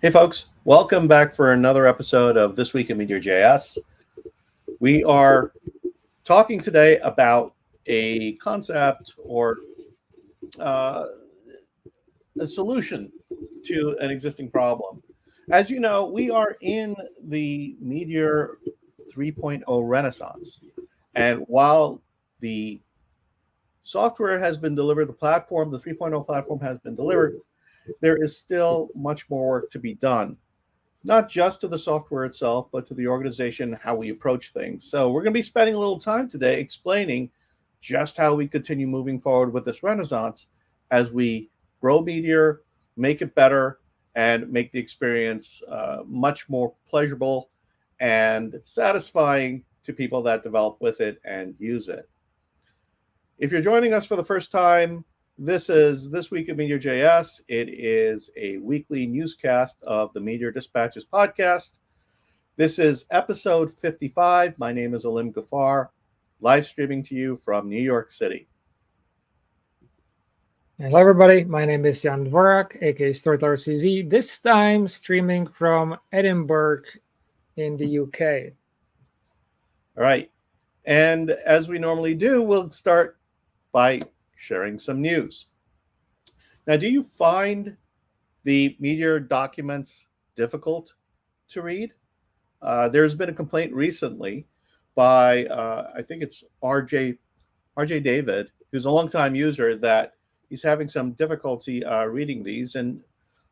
Hey, folks, welcome back for another episode of This Week in MeteorJS. We are talking today about a concept or uh, a solution to an existing problem. As you know, we are in the Meteor 3.0 renaissance. And while the software has been delivered, the 3.0 platform has been delivered, there is still much more work to be done, not just to the software itself, but to the organization, how we approach things. So we're going to be spending a little time today explaining just how we continue moving forward with this renaissance as we grow Meteor, make it better, and make the experience much more pleasurable and satisfying to people that develop with it and use it. If you're joining us for the first time, this is This Week at MeteorJS. It is a weekly newscast of the Meteor Dispatches podcast. This is episode 55. My name is Alim Gafar, live streaming to you from New York City. Hello, everybody. My name is Dvorak, aka Storyteller CZ. This time streaming from Edinburgh in the UK. All right. And as we normally do, we'll start by sharing some news. Now, do you find the Meteor documents difficult to read? There's been a complaint recently by I think it's RJ David, who's a longtime user, that he's having some difficulty reading these. And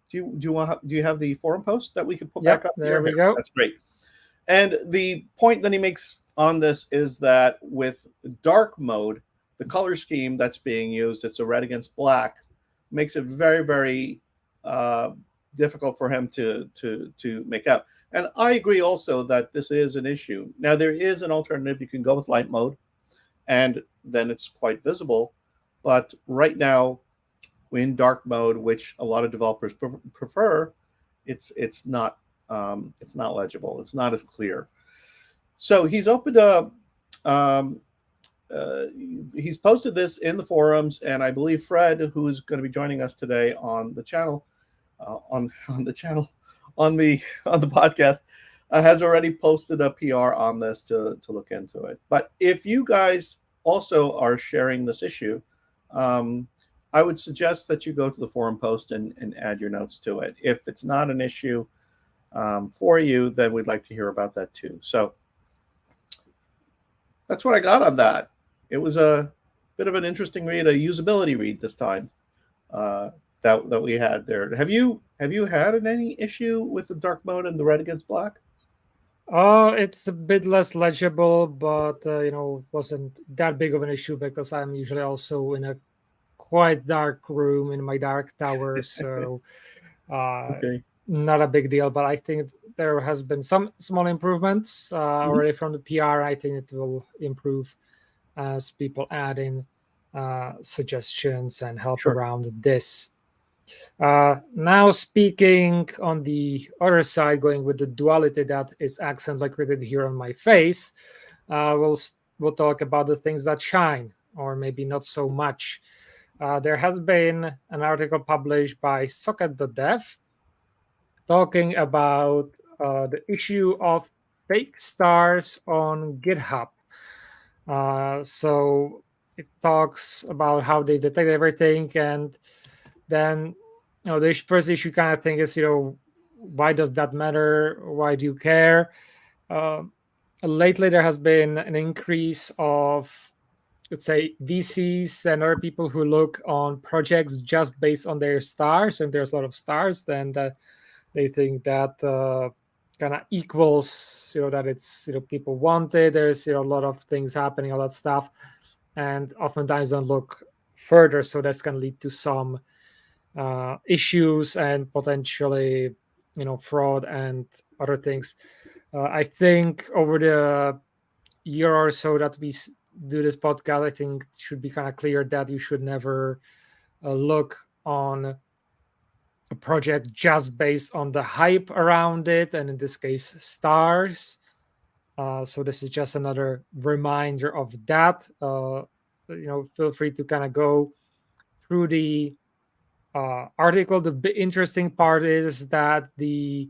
do you have the forum post that we could put back Yep, up there here? we go. That's great. And the point that he makes on this is that with dark mode, the color scheme that's being used, it's a red against black, makes it very, very uh, difficult for him to make out. And I agree also that this is an issue. Now, there is an alternative. You can go with light mode, and then it's quite visible. But right now, in dark mode, which a lot of developers prefer, it's not legible. It's not as clear. So he's opened a um, uh, he's posted this in the forums, and I believe Fred, who is going to be joining us today on the channel, on the channel, on the podcast, has already posted a PR on this to look into it. But if you guys also are sharing this issue, um, I would suggest that you go to the forum post and add your notes to it. If it's not an issue for you, then we'd like to hear about that too. So that's what I got on that. It was a bit of an interesting read, a usability read this time uh, that we had there. Have you had any issue with the dark mode and the red against black? It's a bit less legible, but wasn't that big of an issue because I'm usually also in a quite dark room in my dark tower, so uh, Okay. not a big deal. But I think there has been some small improvements Mm-hmm. already from the PR. I think it will improve as people add in suggestions and help Sure. around this. Now, speaking on the other side, going with the duality that is accidentally created here on my face, we'll talk about the things that shine, or maybe not so much. There has been an article published by Socket.dev talking about the issue of fake stars on GitHub. So it talks about how they detect everything, and then the first issue kind of thing is, why does that matter? Why do you care? Uh, Lately, there has been an increase of, let's say, VCs and other people who look on projects just based on their stars, and there's a lot of stars, then they think that kind of equals, that it's, people want it. There's, a lot of things happening, all that stuff, and oftentimes don't look further. So that's going to lead to some issues and potentially, fraud and other things. I think over the year or so that we do this podcast, I think it should be kind of clear that you should never look on a project just based on the hype around it, and in this case, stars. So this is just another reminder of that. Feel free to kind of go through the article, the interesting part is that the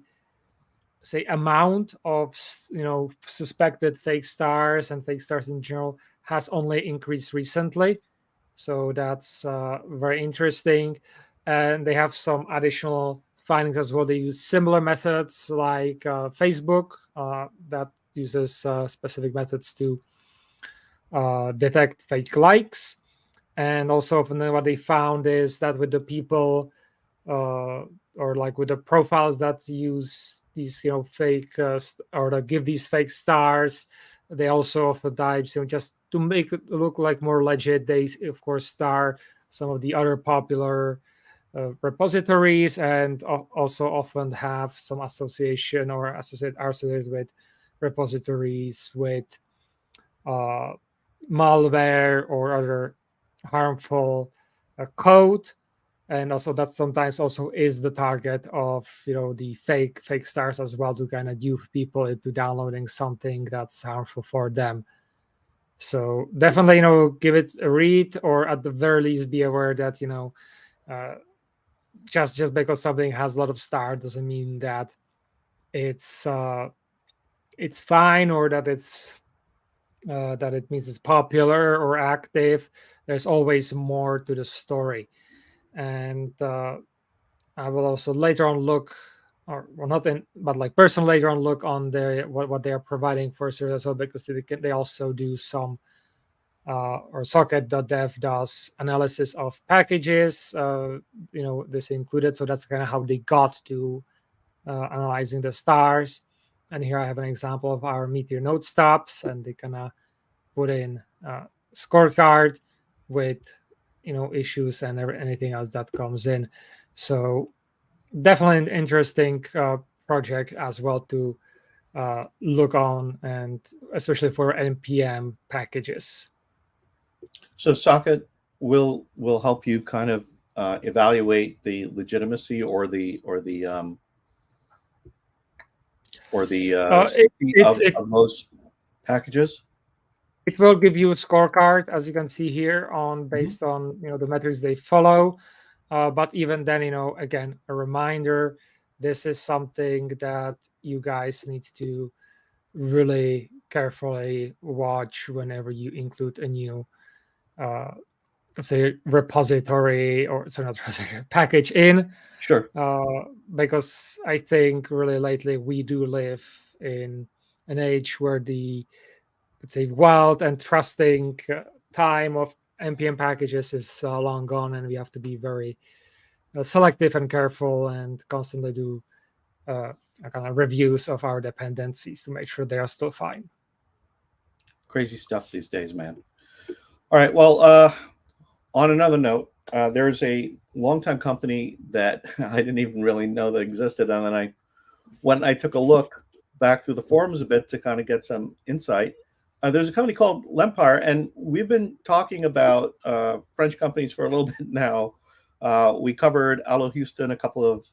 amount of suspected fake stars and fake stars in general has only increased recently. So that's very interesting. And they have some additional findings as well. They use similar methods like Facebook that uses specific methods to detect fake likes. And also, what they found is that with the people or like with the profiles that use these fake or that give these fake stars, they also oftentimes just to make it look like more legit, they of course star some of the other popular repositories, and also often have some association or associated with repositories with malware or other harmful code. And also that sometimes also is the target of the fake stars as well, to kind of dupe people into downloading something that's harmful for them. So definitely give it a read, or at the very least be aware that just because something has a lot of stars doesn't mean that it's fine, or that it means it's popular or active. There's always more to the story. And I will also later on look, or well, not in, but like personally later on look on what they are providing for service as well, because they also do some or socket.dev does analysis of packages, this included. So that's kind of how they got to analyzing the stars. And here I have an example of our Meteor node stops, and they kind of put in scorecard with issues and anything else that comes in. So definitely an interesting project as well to look on, and especially for npm packages. So Socket will help you kind of evaluate the legitimacy or the safety of those packages. It will give you a scorecard, as you can see here, on based on the metrics they follow. But even then, again, a reminder: this is something that you guys need to really carefully watch whenever you include a new, let's say, repository, or sorry, not repository, package in. Sure. Because I think really lately we do live in an age where the, let's say, wild and trusting time of npm packages is long gone, and we have to be very selective and careful, and constantly do kind of reviews of our dependencies to make sure they are still fine. Crazy stuff these days, man. All right. Well, on another note, there's a longtime company that I didn't even really know that existed, and then I took a look back through the forums a bit to kind of get some insight. There's a company called Lempire, and we've been talking about French companies for a little bit now. We covered Allo Houston a couple of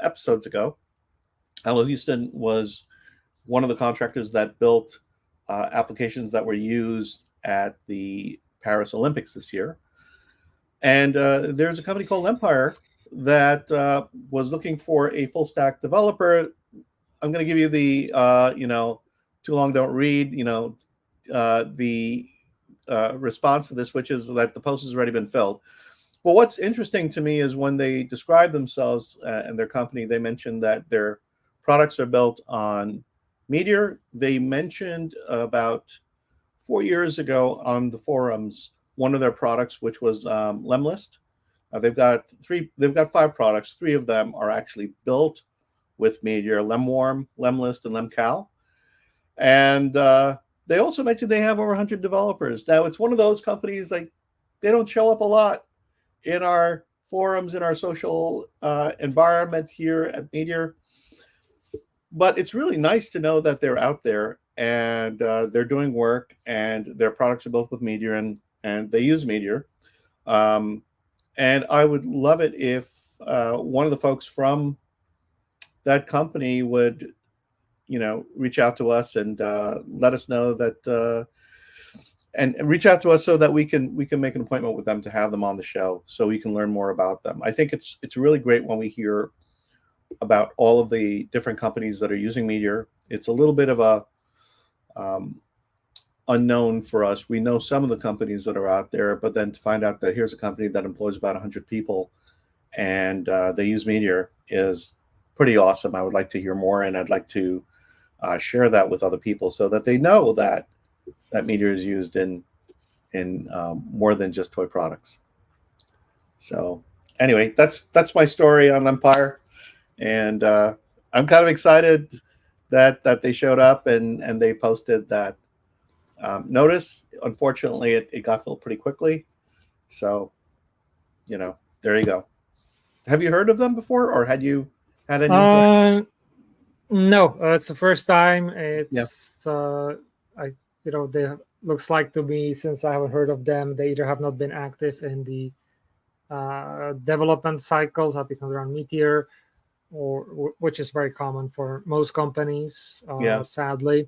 episodes ago. Allo Houston was one of the contractors that built applications that were used at the Paris Olympics this year. And there's a company called Lempire that was looking for a full stack developer. I'm going to give you the, too long don't read, the response to this, which is that the post has already been filled. Well, what's interesting to me is when they describe themselves and their company, they mentioned that their products are built on Meteor. They mentioned about 4 years ago on the forums one of their products, which was Lemlist. They've got 5 products. 3 of them are actually built with Meteor: Lemwarm, Lemlist, and Lemcal. And they also mentioned they have over 100 developers. Now, it's one of those companies, like, they don't show up a lot in our forums, in our social environment here at Meteor. But it's really nice to know that they're out there, and they're doing work, and their products are built with Meteor, and they use Meteor. And I would love it if one of the folks from that company would, reach out to us and let us know that and reach out to us so that we can make an appointment with them to have them on the show, so we can learn more about them. I think it's really great when we hear about all of the different companies that are using Meteor. It's a little bit of a unknown for us. We know some of the companies that are out there, but then to find out that here's a company that employs about 100 people and they use Meteor is pretty awesome. I would like to hear more, and I'd like to share that with other people so that they know that Meteor is used in more than just toy products. So anyway, that's my story on Empire, and I'm kind of excited that they showed up and they posted that notice. Unfortunately, it got filled pretty quickly. So, there you go. Have you heard of them before, or had you had any interaction? No, it's the first time. It's they looks like to me, since I haven't heard of them, they either have not been active in the development cycles, at least not around Meteor, or which is very common for most companies, sadly.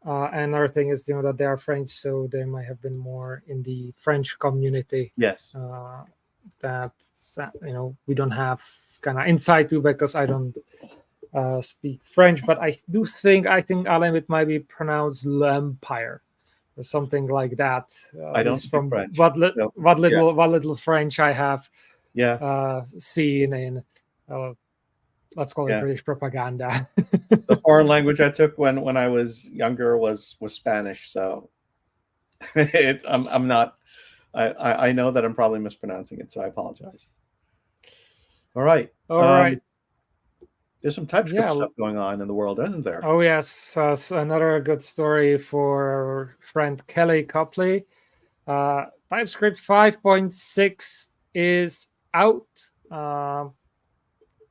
And another thing is, that they are French, so they might have been more in the French community. Yes. That we don't have kind of insight to, because I don't speak French, but I think Alim, it might be pronounced L'Empire or something like that. I don't speak French. What little French I have seen in let's call it British propaganda. The foreign language I took when I was younger was Spanish, so I'm not. I know that I'm probably mispronouncing it, so I apologize. All right. There's some TypeScript stuff going on in the world, isn't there? Oh yes, so another good story for our friend Kelly Copley. TypeScript 5.6 is out,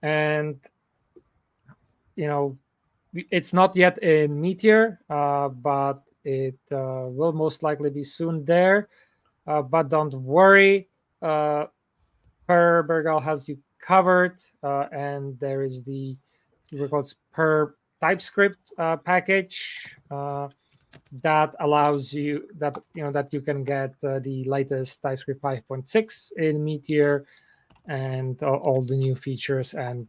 and it's not yet in Meteor, but it will most likely be soon there. But don't worry, Per Bergal has you covered, and there is the per TypeScript package that allows you that you can get the latest TypeScript 5.6 in Meteor, and all the new features and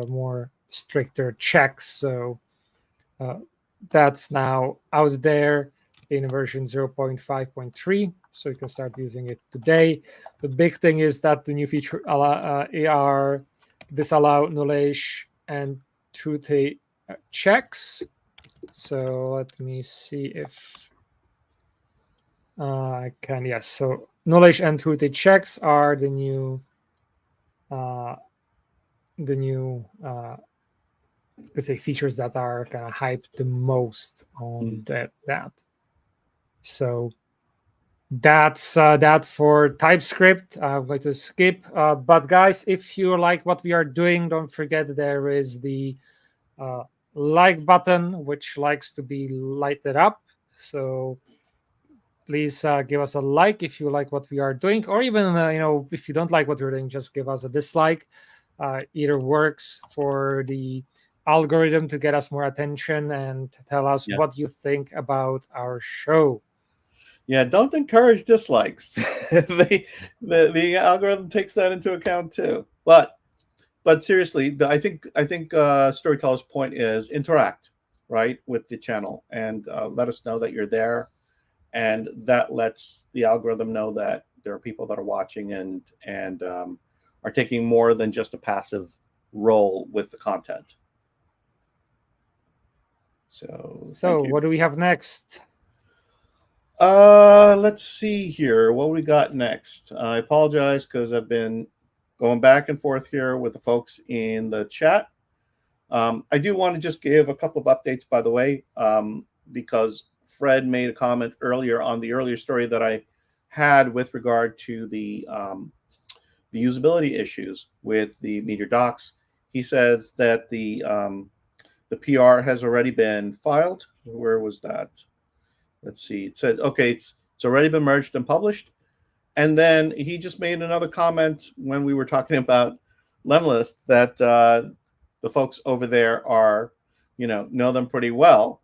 more stricter checks. So that's now out there in version 0.5.3, so you can start using it today. The big thing is that the new feature disallow knowledge and truth checks. So let me see if I can. Yes, so knowledge and truth checks are the new let's say features that are kind of hyped the most on that. So that's that for TypeScript. I'm going to skip. But guys, if you like what we are doing, don't forget there is the like button, which likes to be lighted up. So please give us a like if you like what we are doing, or even if you don't like what we're doing, just give us a dislike. Either works for the algorithm to get us more attention and tell us what you think about our show. Yeah, don't encourage dislikes. the algorithm takes that into account too. But seriously, I think Storyteller's point is interact with the channel and let us know that you're there, and that lets the algorithm know that there are people that are watching and are taking more than just a passive role with the content. So what do we have next? Let's see here. What we got next? I apologize because I've been going back and forth here with the folks in the chat. I do want to just give a couple of updates, by the way, because Fred made a comment earlier on the earlier story that I had with regard to the usability issues with the Meteor docs. He says that the PR has already been filed. Where was that? Let's see. It said, okay, it's already been merged and published. And then he just made another comment when we were talking about Lemlist that the folks over there are, know them pretty well.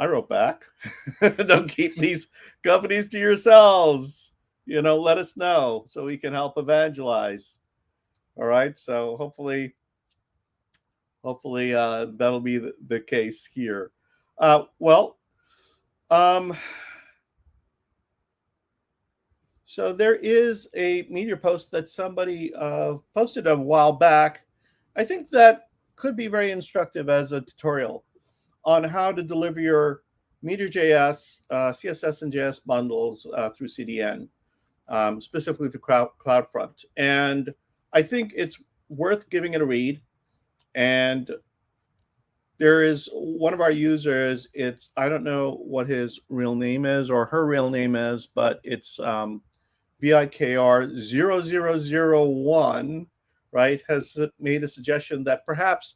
I wrote back. Don't keep these companies to yourselves. Let us know so we can help evangelize. All right. So hopefully that'll be the case here. Well, so there is a Meteor post that somebody posted a while back. I think that could be very instructive as a tutorial on how to deliver your MeteorJS, CSS, and JS bundles through CDN, specifically through CloudFront. And I think it's worth giving it a read. And there is one of our users, I don't know what his real name is or her real name is, but it's VIKR0001, right, has made a suggestion that perhaps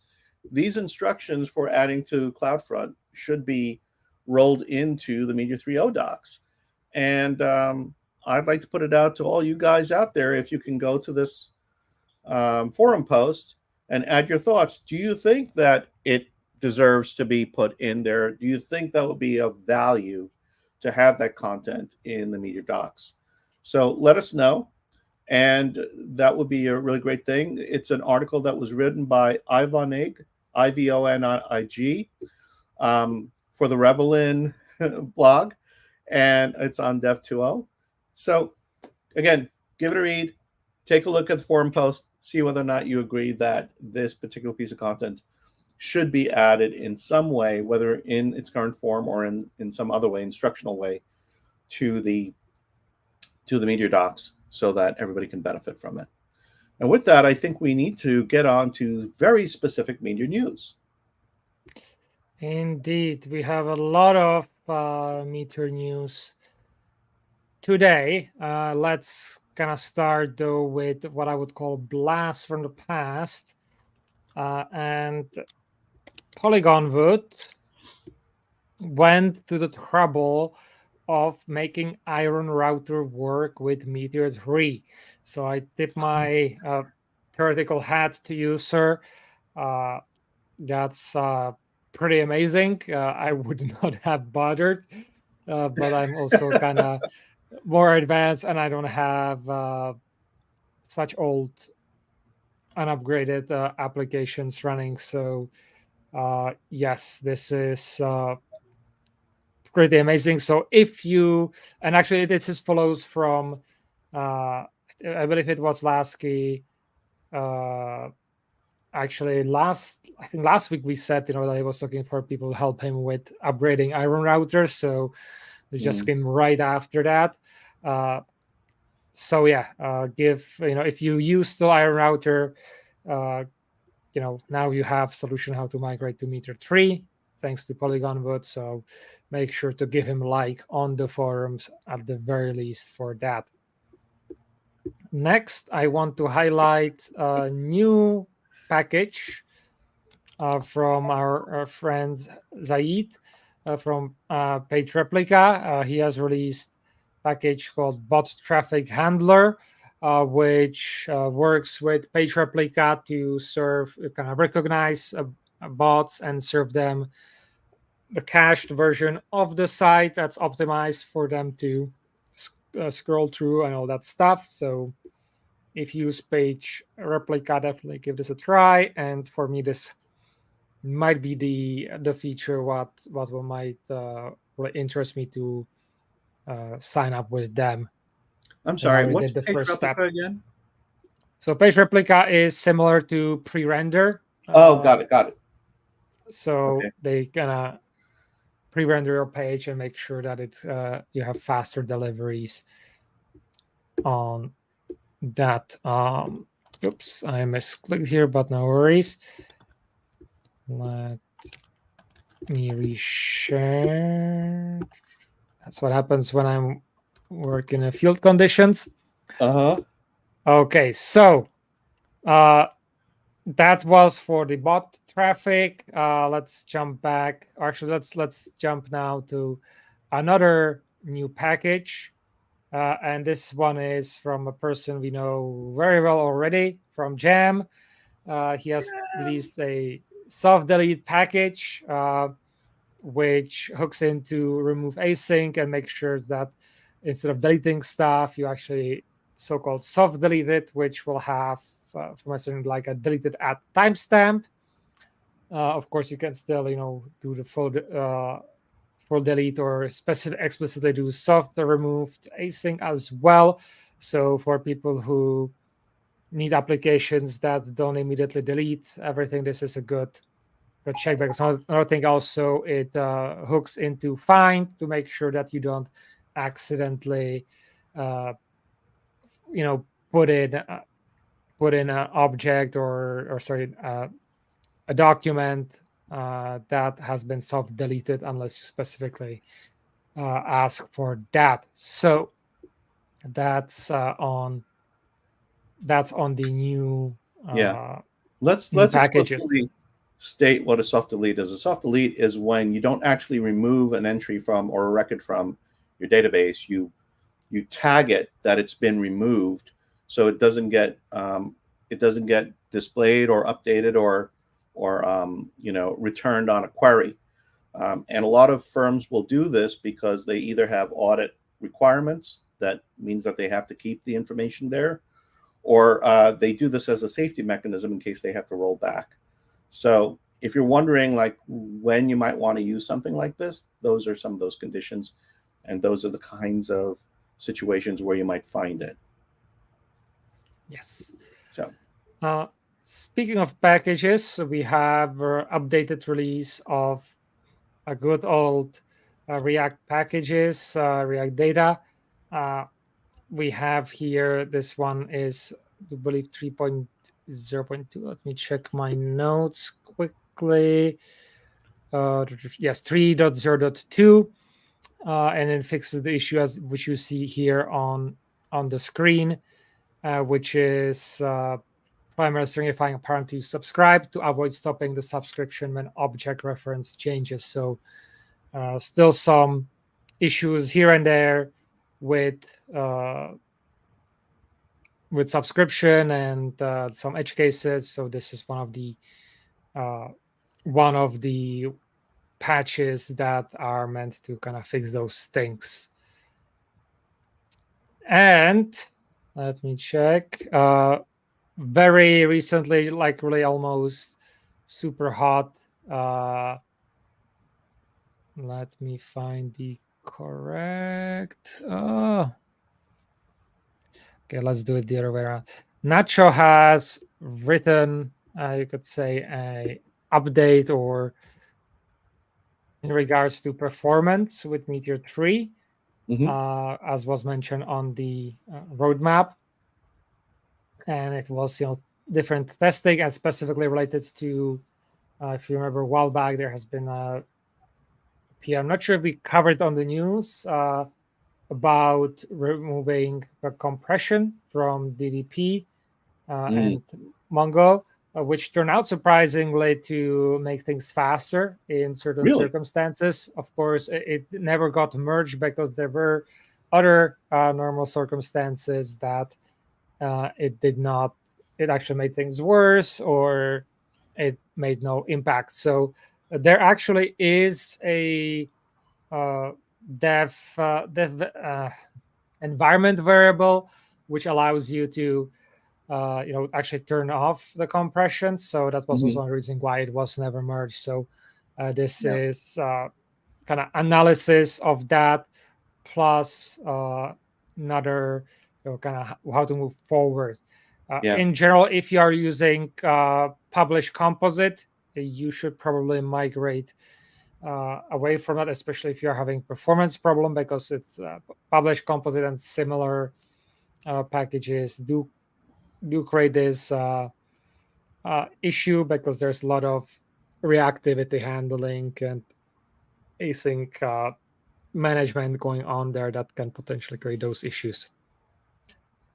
these instructions for adding to CloudFront should be rolled into the Meteor 3.0 docs. And I'd like to put it out to all you guys out there, if you can go to this forum post and add your thoughts. Do you think that it deserves to be put in there? Do you think that would be of value to have that content in the Meteor docs? So let us know, and that would be a really great thing. It's an article that was written by Ivonig, Ivonig, for the Revelin blog, and it's on Dev 2.0. So again, give it a read, take a look at the forum post, see whether or not you agree that this particular piece of content should be added in some way, whether in its current form or in some other way, instructional way, to the Meteor docs, so that everybody can benefit from it. And with that, I think we need to get on to very specific Meteor news. Indeed, we have a lot of Meteor news today. Let's kind of start though with what I would call blast from the past. And Polygon Wood went to the trouble of making Iron Router work with Meteor 3. So I tip my theoretical hat to you, sir. That's pretty amazing. I would not have bothered, but I'm also kind of more advanced, and I don't have such old unupgraded applications running. So yes, this is pretty amazing. So if you, and actually this is follows from I believe it was Lasky. Actually I think last week we said that he was looking for people to help him with upgrading Iron Router, so it just came right after that. So yeah, if you use the Iron Router, now you have solution how to migrate to Meteor 3 thanks to Polygon Wood. So make sure to give him a like on the forums at the very least for that. Next, I want to highlight a new package from our friend Zaid from Page Replica. He has released a package called Bot Traffic Handler, which works with Page Replica to kind of recognize bots and serve them the cached version of the site that's optimized for them to scroll through and all that stuff. So if you use Page Replica, definitely give this a try. And for me, this might be the feature what might really interest me to sign up with them. I'm sorry, what's the Page Replica again? So Page Replica is similar to pre-render. Got it. So they gonna pre-render your page and make sure that you have faster deliveries on that. Oops, I misclicked here, but no worries. Let me reshare. That's what happens when I'm working in field conditions. Okay, so that was for the bot traffic. Let's jump back. Actually, let's jump now to another new package. And this one is from a person we know very well already, from Jam. He has released a soft delete package which hooks into remove async and makes sure that instead of deleting stuff, you actually so-called soft delete it, which will have, for instance, like a deleted at timestamp. Of course, you can still, do the full delete or explicitly do soft removed async as well. So for people who need applications that don't immediately delete everything, this is a good check. Because another thing also, it hooks into find to make sure that you don't accidentally put in an object or sorry, a document that has been soft deleted unless you specifically ask for that. So that's on the new Let's packages. explicitly state what a soft delete is. A soft delete is when you don't actually remove an entry from or a record from your database. You tag it that it's been removed, so it doesn't get displayed or updated or returned on a query. And a lot of firms will do this because they either have audit requirements, that means that they have to keep the information there, or they do this as a safety mechanism in case they have to roll back. So if you're wondering like when you might want to use something like this, those are some of those conditions, and those are the kinds of situations where you might find it. Yes. So speaking of packages, we have updated release of a good old React packages, React data. We have here, this one is, I believe, 3.0.2. Let me check my notes quickly. Yes, 3.0.2. And it fixes the issue which you see here on the screen, which is primarily signifying a parent to subscribe to avoid stopping the subscription when object reference changes. So still some issues here and there with subscription and some edge cases. So this is one of the patches that are meant to kind of fix those things. And let me check. Very recently, like really almost super hot. Let me find the correct. Okay, let's do it the other way around. Nacho has written, you could say, a update or in regards to performance with Meteor 3, as was mentioned on the roadmap. And it was, different testing and specifically related to, if you remember a while back, there has been a PR. I'm not sure if we covered on the news about removing the compression from DDP and Mongo, which turned out surprisingly to make things faster in certain circumstances. Of course, it never got merged because there were other normal circumstances that it did not. It actually made things worse, or it made no impact. So there actually is a dev environment variable which allows you to actually turn off the compression. So that was also one reason why it was never merged. So this is kind of analysis of that, plus another kind of how to move forward. In general, if you are using publish composite, you should probably migrate away from that, especially if you're having performance problem, because it's publish composite and similar packages do create this issue, because there's a lot of reactivity handling and async management going on there that can potentially create those issues.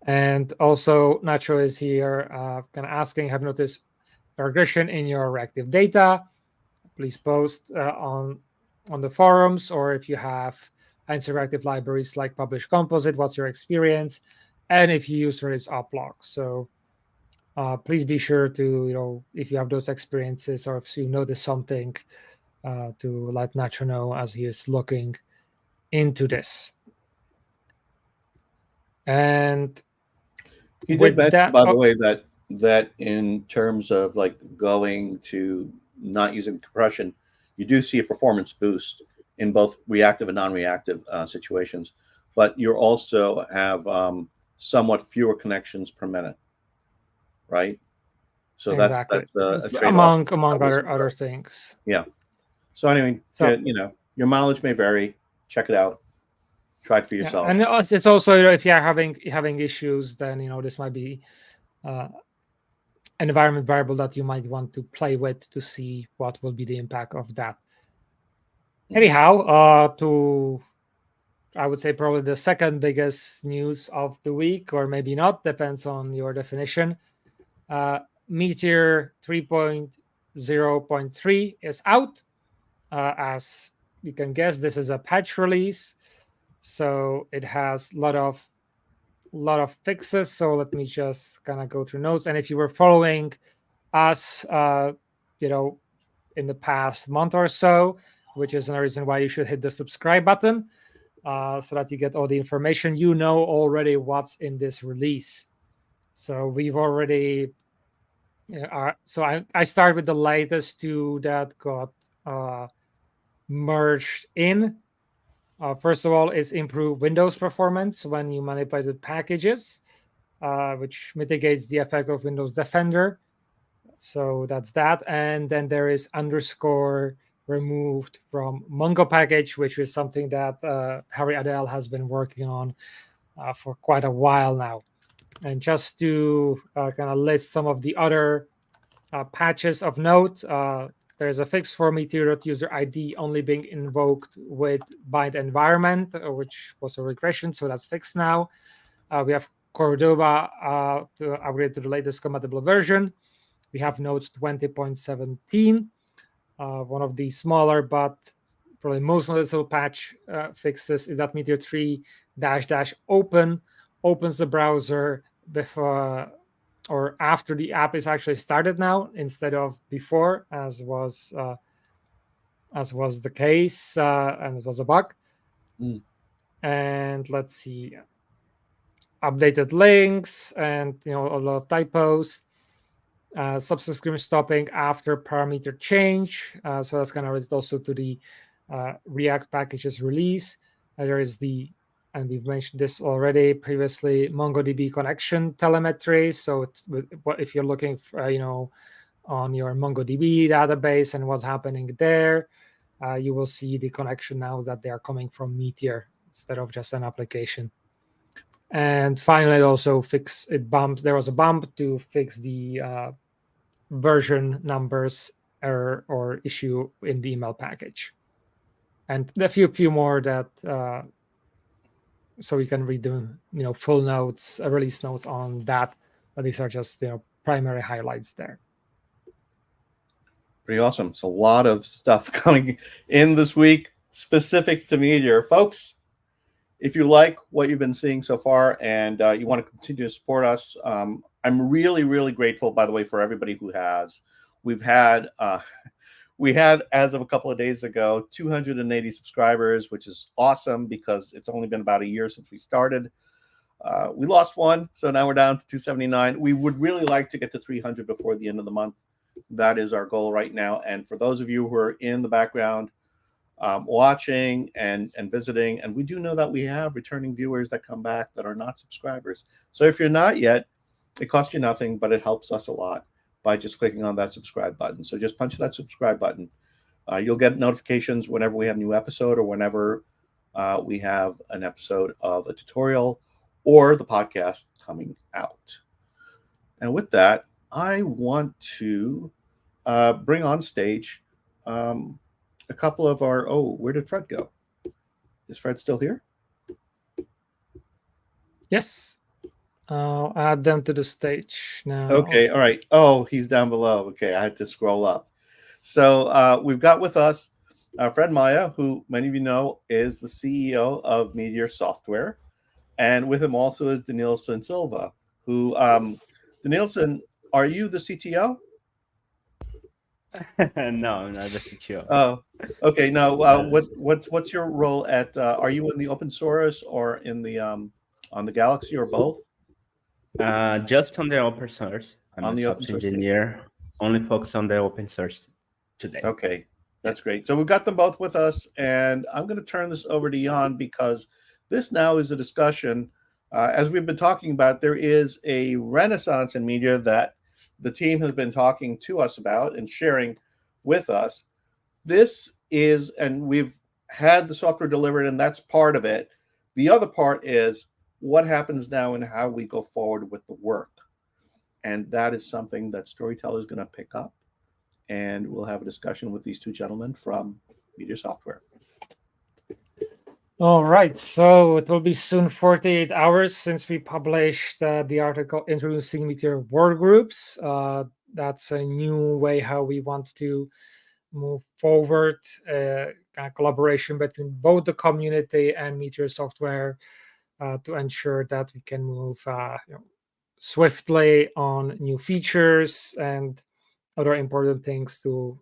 And also, Nacho is here kind of asking, have you noticed a regression in your reactive data? Please post on the forums, or if you have interactive libraries like Publish Composite, what's your experience? And if you use Redis uplog. So please be sure to, if you have those experiences or if you notice something, to let Nacho know as he is looking into this. And he did mention, that, by the way, that in terms of like going to not using compression, you do see a performance boost in both reactive and non-reactive situations, but you also have somewhat fewer connections per minute, right? So exactly, that's a it's trade-off. among other things. Yeah. So anyway, So your mileage may vary. Check it out. Try it for yeah, yourself. and it's also, if you are having issues, then this might be an environment variable that you might want to play with to see what will be the impact of that. Anyhow, to I would say probably the second biggest news of the week, or maybe not, depends on your definition. Meteor 3.0.3 is out. As you can guess, this is a patch release, so it has a lot of fixes. So let me just kind of go through notes. And if you were following us, in the past month or so, which is another reason why you should hit the subscribe button, so that you get all the information. You know already what's in this release. So we've already. So I start with the latest two that got merged in. First of all, is improved Windows performance when you manipulate with packages, which mitigates the effect of Windows Defender. So that's that. And then there is underscore removed from Mongo package, which is something that Harry Adele has been working on for quite a while now. And just to kind of list some of the other patches of note, there's a fix for Meteor.user ID only being invoked with bind environment, which was a regression, so that's fixed now. We have Cordova to upgrade to the latest compatible version. We have Node 20.17, one of the smaller but probably most noticeable patch fixes is that Meteor 3 open opens the browser before or after the app is actually started now, instead of before, as was the case, and it was a bug. And let's see, updated links and a lot of typos. Subsystem stopping after parameter change. So that's kind of related also to the React packages release. There is and we've mentioned this already previously, MongoDB connection telemetry. So if you're looking for, on your MongoDB database and what's happening there, you will see the connection now that they are coming from Meteor instead of just an application. And finally, it also there was a bump to fix the version numbers error or issue in the email package. And a few more that so you can read the full notes, release notes on that. But these are just primary highlights there. Pretty awesome. It's a lot of stuff coming in this week specific to Meteor, folks. If you like what you've been seeing so far and you want to continue to support us, I'm really, really grateful, by the way, for everybody who has. We had, as of a couple of days ago, 280 subscribers, which is awesome because it's only been about a year since we started. We lost one, so now we're down to 279. We would really like to get to 300 before the end of the month. That is our goal right now. And for those of you who are in the background, watching and visiting, and we do know that we have returning viewers that come back that are not subscribers. So if you're not yet, it costs you nothing, but it helps us a lot by just clicking on that subscribe button. So just punch that subscribe button. You'll get notifications whenever we have a new episode or whenever we have an episode of a tutorial or the podcast coming out. And with that, I want to bring on stage a couple of our, where did Fred go? Is Fred still here? Yes. I'll add them to the stage now. Okay, all right. Oh, he's down below. Okay, I had to scroll up. So we've got with us Fred Maya, who many of you know is the CEO of Meteor Software. And with him also is Danilson Silva, who, Danilson, are you the CTO? No, not the CTO. Oh, okay. Now, what's your role at? Are you in the open source or in the on the Galaxy or both? Just on the open source. I'm On a the open software source team. engineer, only focus on the open source today. Okay, that's great. So we've got them both with us, and I'm going to turn this over to Jan because this now is a discussion. As we've been talking about, there is a renaissance in media that the team has been talking to us about and sharing with us. This is, and we've had the software delivered, and that's part of it. The other part is what happens now and how we go forward with the work. And that is something that Storyteller is going to pick up. And we'll have a discussion with these two gentlemen from Meteor Software. All right, so it will be soon 48 hours since we published the article introducing Meteor workgroups. That's a new way how we want to move forward, kind of collaboration between both the community and Meteor Software to ensure that we can move swiftly on new features and other important things to,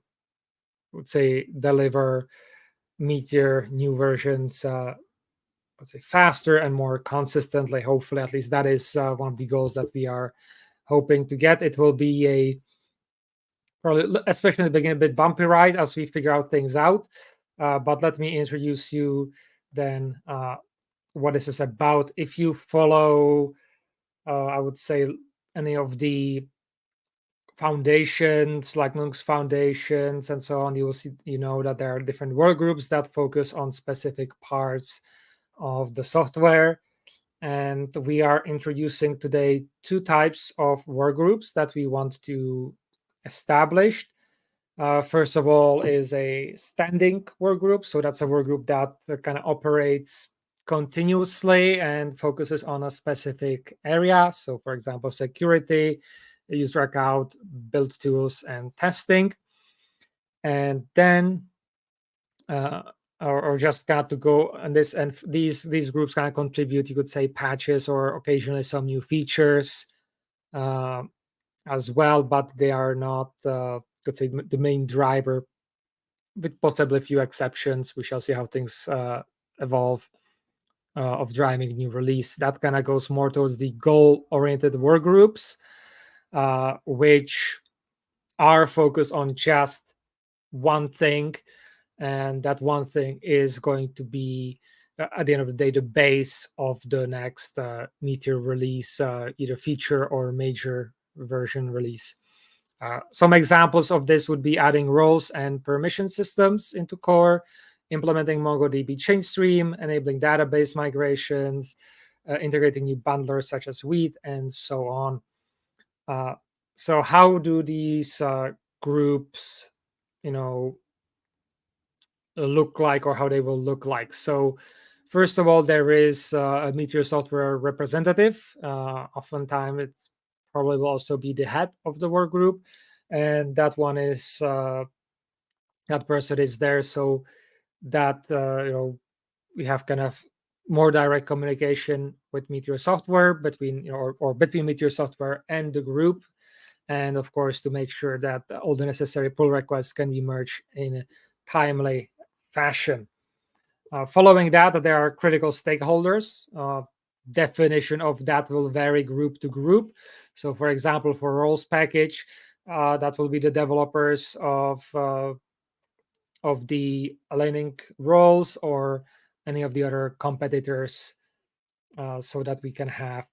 let's say, deliver Meteor new versions, let's say, faster and more consistently. Hopefully, at least that is one of the goals that we are hoping to get. It will be a probably, especially in the beginning, a bit bumpy ride as we figure out things out. But let me introduce you then what this is about. If you follow, I would say, any of the foundations like Linux foundations and so on, you will see, that there are different work groups that focus on specific parts of the software. And we are introducing today two types of work groups that we want to establish. First of all is a standing work group. So that's a work group that kind of operates continuously and focuses on a specific area. So for example, security, user account, build tools, and testing. And then or just kind of to go on this, and these groups kind of contribute, you could say, patches or occasionally some new features as well, but they are not could say the main driver, with possibly a few exceptions. We shall see how things evolve of driving new release. That kind of goes more towards the goal-oriented work groups, which are focused on just one thing, and that one thing is going to be at the end of the day the base of the next Meteor release, either feature or major version release. Some examples of this would be adding roles and permission systems into core, implementing MongoDB change stream, enabling database migrations, integrating new bundlers such as Wheat, and so on. So how do these groups, look like, or how they will look like? So first of all, there is a Meteor Software representative. Oftentimes it probably will also be the head of the work group, and that one is that person is there so that we have kind of more direct communication with Meteor Software between or between Meteor Software and the group, and of course to make sure that all the necessary pull requests can be merged in a timely fashion. Following that, there are critical stakeholders. Definition of that will vary group to group. So for example, for roles package, that will be the developers of the aligning roles or any of the other competitors, so that we can have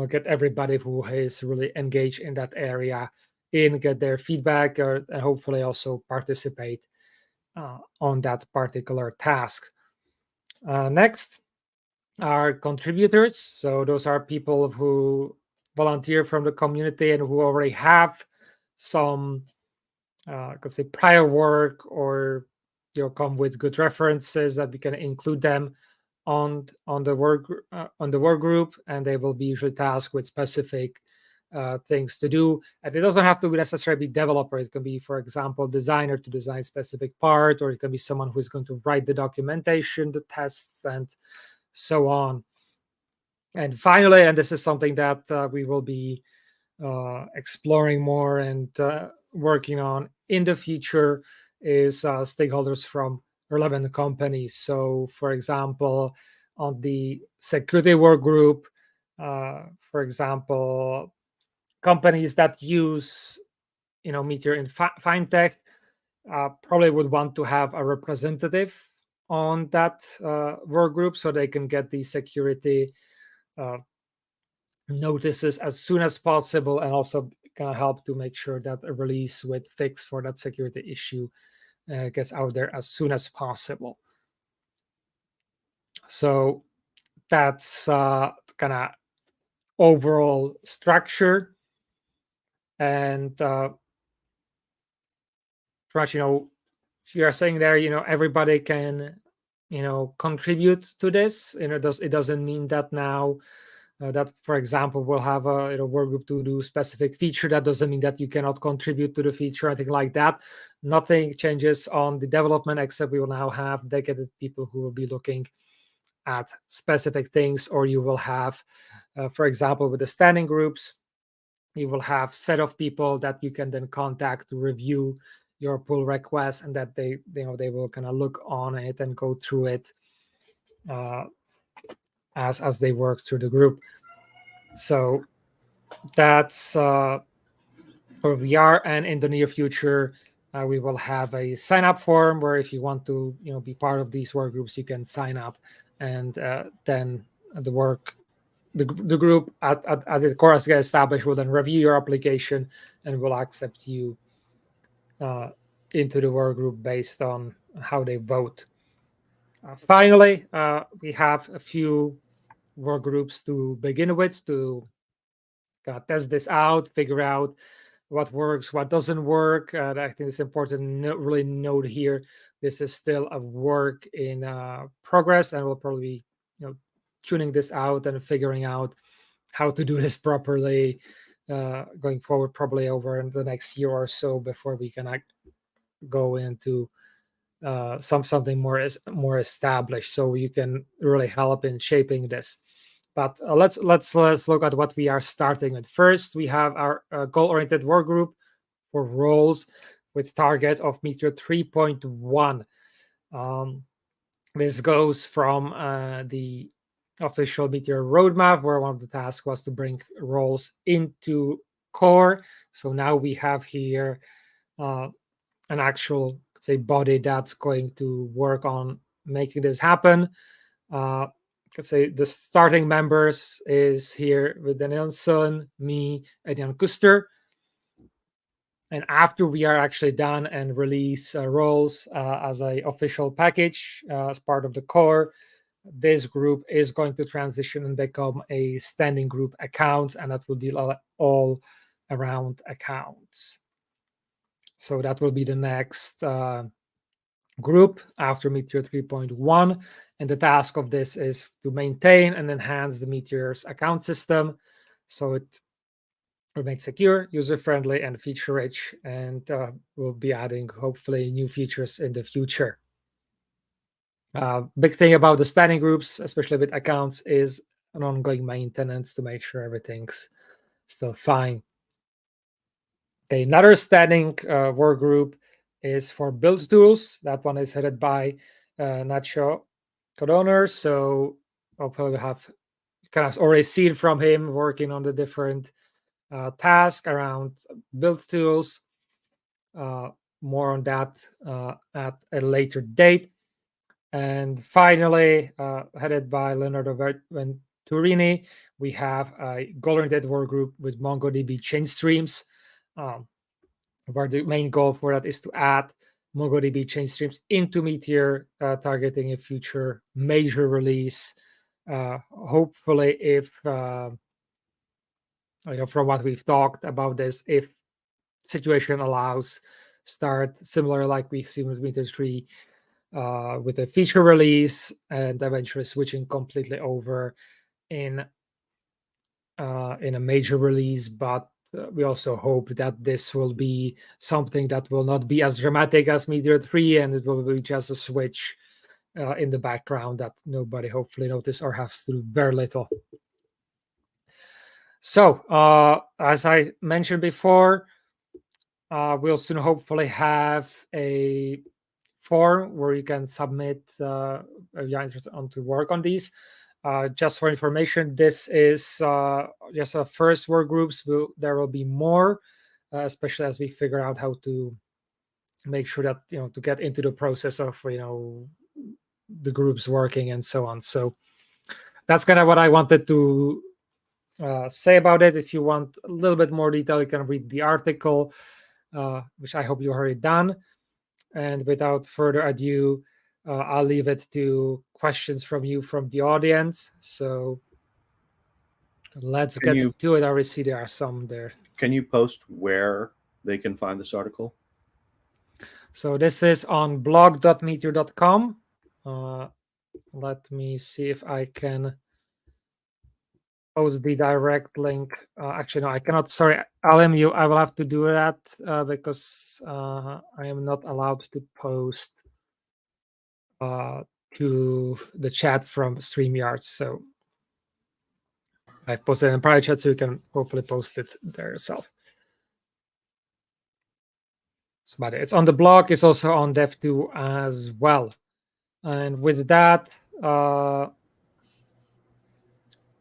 get everybody who is really engaged in that area get their feedback, and hopefully also participate on that particular task. Next are contributors. So those are people who volunteer from the community and who already have some could say prior work, or come with good references that we can include them on the work group, and they will be usually tasked with specific things to do. And it doesn't have to be necessarily developer. It can be, for example, designer to design specific part, or it can be someone who's going to write the documentation, the tests, and so on. And finally, and this is something that we will be exploring more and working on in the future is stakeholders from relevant companies. So, for example, on the security work group, for example, companies that use Meteor in fintech probably would want to have a representative on that work group so they can get the security notices as soon as possible, and also kind of help to make sure that a release with fix for that security issue gets out there as soon as possible. So that's kind of overall structure. And pretty much, if you are saying there, everybody can, contribute to this. It doesn't mean that now that, for example, we'll have a work group to do specific feature. That doesn't mean that you cannot contribute to the feature, anything like that. Nothing changes on the development, except we will now have dedicated people who will be looking at specific things, or you will have, for example, with the standing groups, you will have set of people that you can then contact to review your pull request, and that they will kind of look on it and go through it as they work through the group. So that's where we are. And in the near future, we will have a sign up form where if you want to be part of these work groups, you can sign up, and then the group at the core as get established will then review your application and will accept you into the work group based on how they vote. Finally, we have a few work groups to begin with to test this out, figure out what works, what doesn't work. I think it's important to really note here, this is still a work in progress, and we'll probably be tuning this out and figuring out how to do this properly going forward, probably over the next year or so, before we can go into something more established, so you can really help in shaping this. But let's look at what we are starting with. First, we have our goal-oriented work group for roles with target of Meteor 3.1. This goes from the official Meteor roadmap, where one of the tasks was to bring roles into core. So now we have here an actual, say, body that's going to work on making this happen. Let's say the starting members is here with Danielson, me, and Jan Küster. And after we are actually done and release roles as an official package as part of the core, this group is going to transition and become a standing group account, and that will be all around accounts. So that will be the next group after Meteor 3.1, and the task of this is to maintain and enhance the Meteor's account system so it remains secure, user-friendly, and feature-rich, and we'll be adding hopefully new features in the future. Big thing about the standing groups, especially with accounts, is an ongoing maintenance to make sure everything's still fine. Okay, another standing work group is for build tools. That one is headed by Nacho Codonor. So hopefully we have kind of already seen from him working on the different tasks around build tools. More on that at a later date. And finally, headed by Leonardo Venturini, we have a goal-oriented work group with MongoDB change streams, where the main goal for that is to add MongoDB change streams into Meteor, targeting a future major release. Hopefully, if from what we've talked about this, if situation allows, start similar like we've seen with Meteor 3, with a feature release, and eventually switching completely over in a major release. But we also hope that this will be something that will not be as dramatic as Meteor 3, and it will be just a switch in the background that nobody hopefully notice or has to do very little. So as I mentioned before, we'll soon hopefully have a form where you can submit your interest to work on these. Just for information, this is just our first work groups. There will be more, especially as we figure out how to make sure that to get into the process of the groups working and so on. So that's kind of what I wanted to say about it. If you want a little bit more detail, you can read the article, which I hope you already done. And without further ado, I'll leave it to questions from you from the audience. So let's get to it. I already see there are some there. Can you post where they can find this article? So this is on blog.meteor.com. Let me see if I can post the direct link. Actually, no, I cannot. Sorry, Alim, I will have to do that because I am not allowed to post to the chat from StreamYard. So I posted in private chat, so you can hopefully post it there yourself. But it's on the blog. It's also on Dev2 as well. And with that,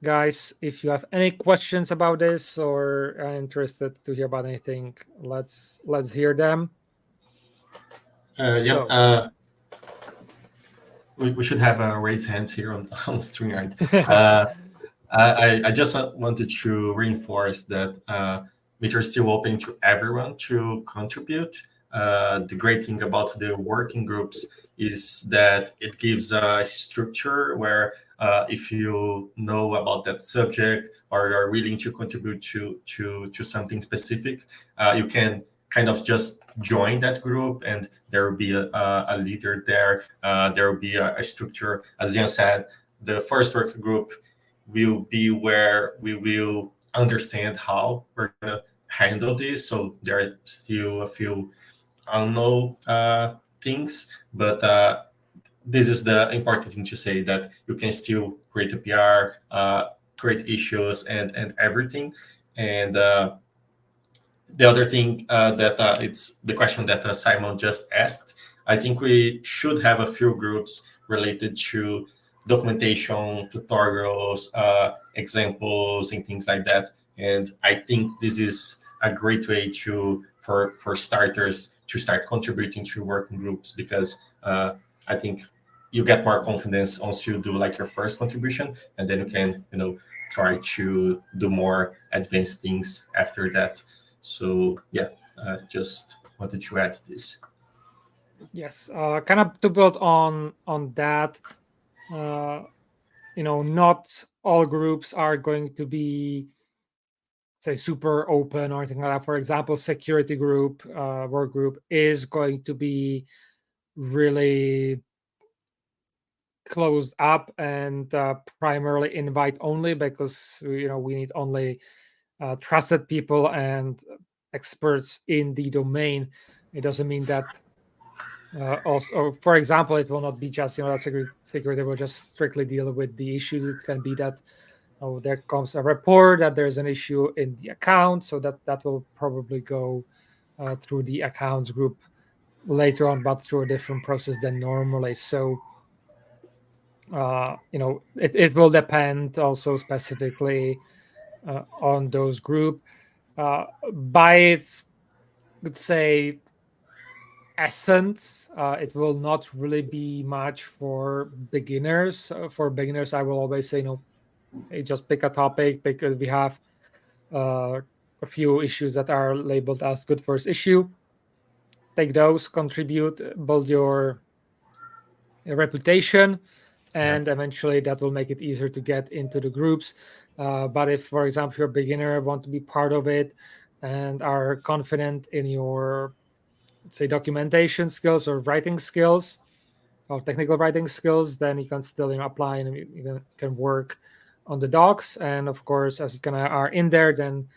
guys, if you have any questions about this or are interested to hear about anything, let's hear them. We should have a raised hand here on StreamYard. I just wanted to reinforce that Meteor is still open to everyone to contribute. The great thing about the working groups is that it gives a structure where if you know about that subject or are willing to contribute to something specific, you can kind of just join that group, and there will be a leader there. There will be a structure. As Jan said, the first working group will be where we will understand how we're going to handle this. So there are still a few unknown things, but this is the important thing to say, that you can still create a PR, create issues and everything. And the other thing that it's the question that Simon just asked. I think we should have a few groups related to documentation, tutorials, examples, and things like that. And I think this is a great way for starters to start contributing to working groups, because I think you get more confidence once you do like your first contribution, and then you can try to do more advanced things after that. So yeah, just wanted to add this. Yes, kind of to build on that. Not all groups are going to be, say, super open or anything like that. For example, security group, work group is going to be really closed up and primarily invite only, because we need only trusted people and experts in the domain. It doesn't mean that also, for example, it will not be just that security will just strictly deal with the issues. It can be that there comes a report that there's an issue in the account, so that will probably go through the accounts group later on, but through a different process than normally. So it will depend also specifically on those group. By its, let's say, essence, it will not really be much for beginners. For beginners, I will always say, hey, just pick a topic, because we have a few issues that are labeled as good first issue. Take those, contribute, build your reputation, and eventually that will make it easier to get into the groups. But if, for example, you're a beginner, want to be part of it and are confident in your, let's say, documentation skills or writing skills or technical writing skills, then you can still apply and you can work on the docs. And of course, as you kind of are in there, then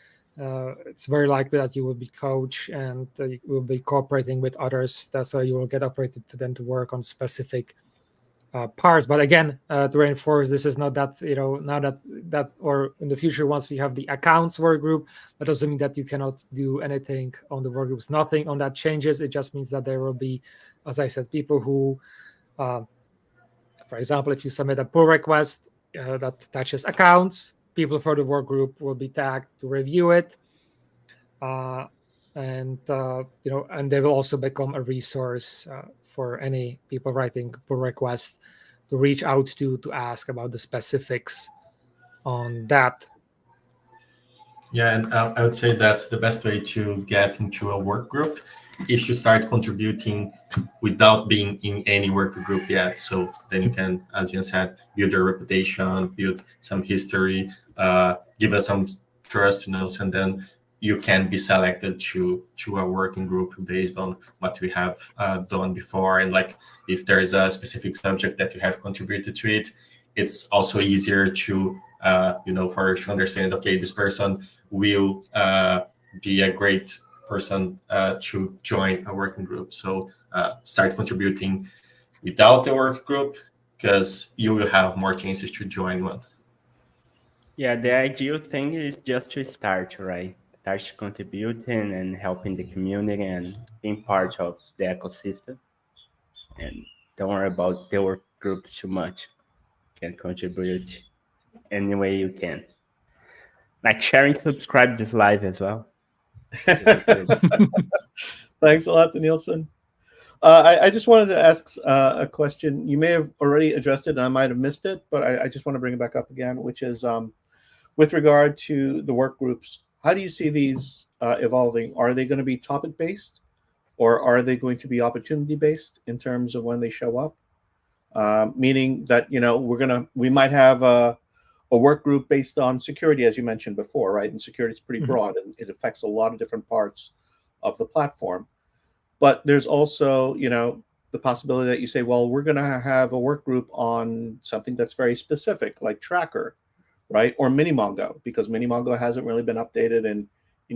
it's very likely that you will be coached and you will be cooperating with others. That's how you will get operated to then to work on specific parts. But again, to reinforce, this is not that, now that or in the future, once we have the accounts work group, that doesn't mean that you cannot do anything on the work groups. Nothing on that changes. It just means that there will be, as I said, people who, for example, if you submit a pull request that touches accounts, people for the work group will be tagged to review it. And they will also become a resource for any people writing pull requests to reach out to ask about the specifics on that. Yeah, and I would say that's the best way to get into a work group is to start contributing without being in any work group yet. So then you can, as you said, build your reputation, build some history, give us some trust, and then you can be selected to a working group based on what we have done before. And like if there is a specific subject that you have contributed to it, it's also easier to for us to understand, okay, this person will be a great person to join a working group. So start contributing without the work group because you will have more chances to join one. Yeah, the ideal thing is just to start, right? Start contributing and helping the community and being part of the ecosystem. And don't worry about the work group too much. You can contribute any way you can. Like sharing, subscribe this live as well. Thanks a lot, Danielson. I just wanted to ask a question. You may have already addressed it, and I might have missed it, but I just want to bring it back up again, which is with regard to the work groups. How do you see these evolving? Are they going to be topic-based, or are they going to be opportunity-based in terms of when they show up? Meaning that we might have a work group based on security, as you mentioned before, right? And security is pretty broad, and it affects a lot of different parts of the platform. But there's also, the possibility that you say, well, we're going to have a work group on something that's very specific, like Tracker, right? Or Minimongo, because Minimongo hasn't really been updated in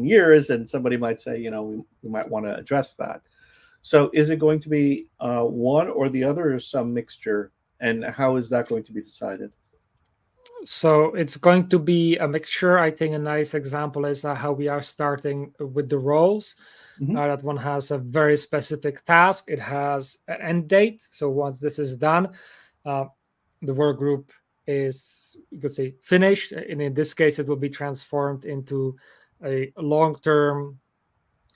years, and somebody might say, we might want to address that. So is it going to be one or the other, or some mixture? And how is that going to be decided? So it's going to be a mixture. I think a nice example is how we are starting with the roles. That one has a very specific task. It has an end date. So once this is done, the work group is, you could say, finished. And in this case, it will be transformed into a long-term